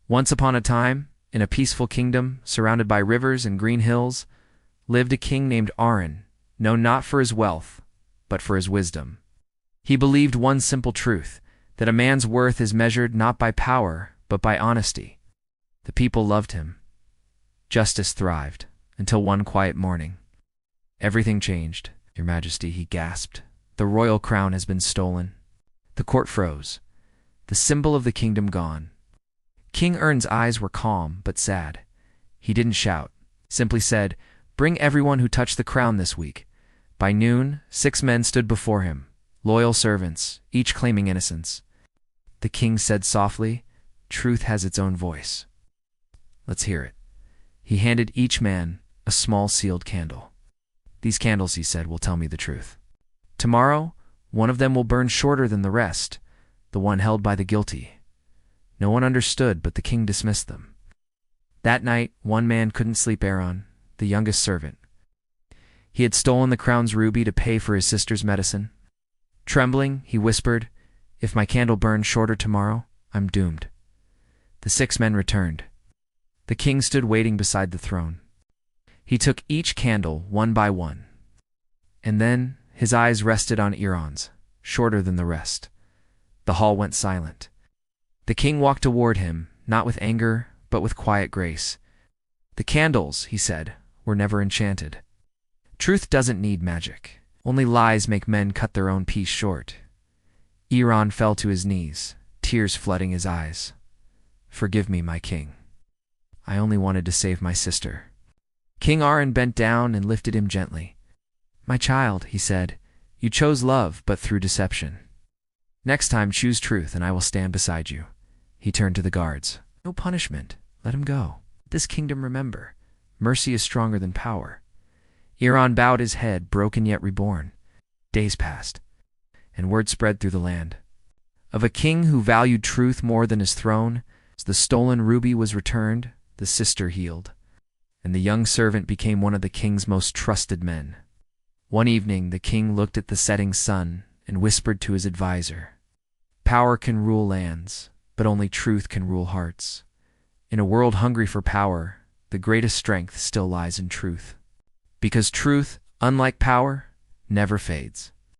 Once upon a time, in a peaceful kingdom surrounded by rivers and green hills, lived a king named Aron, known not for his wealth, but for his wisdom. He believed one simple truth, that a man's worth is measured not by power, but by honesty. The people loved him. Justice thrived, until one quiet morning. "Everything changed, Your Majesty," he gasped. "The royal crown has been stolen." The court froze, the symbol of the kingdom gone. King Ern's eyes were calm but sad. He didn't shout, simply said, "Bring everyone who touched the crown this week." By noon, 6 men stood before him, loyal servants, each claiming innocence. The king said softly, "Truth has its own voice. Let's hear it." He handed each man a small sealed candle. "These candles," he said, "will tell me the truth. Tomorrow, one of them will burn shorter than the rest, the one held by the guilty." No one understood, but the king dismissed them. That night, one man couldn't sleep. Aron, the youngest servant. He had stolen the crown's ruby to pay for his sister's medicine. Trembling, he whispered, "If my candle burns shorter tomorrow, I'm doomed." The 6 men returned. The king stood waiting beside the throne. He took each candle one by one, and then his eyes rested on Aron's, shorter than the rest. The hall went silent. The king walked toward him, not with anger, but with quiet grace. "The candles," he said, "were never enchanted. Truth doesn't need magic. Only lies make men cut their own piece short." Aron fell to his knees, tears flooding his eyes. "Forgive me, my king. I only wanted to save my sister." King Aron bent down and lifted him gently. "My child," he said, "you chose love, but through deception. Next time choose truth, and I will stand beside you." He turned to the guards. "No punishment. Let him go. This kingdom remember, mercy is stronger than power." Aron bowed his head, broken yet reborn. Days passed, and word spread through the land of a king who valued truth more than his throne. As the stolen ruby was returned, the sister healed, and the young servant became one of the king's most trusted men. One evening, the king looked at the setting sun and whispered to his advisor, "Power can rule lands, but only truth can rule hearts. In a world hungry for power, the greatest strength still lies in truth. Because truth, unlike power, never fades."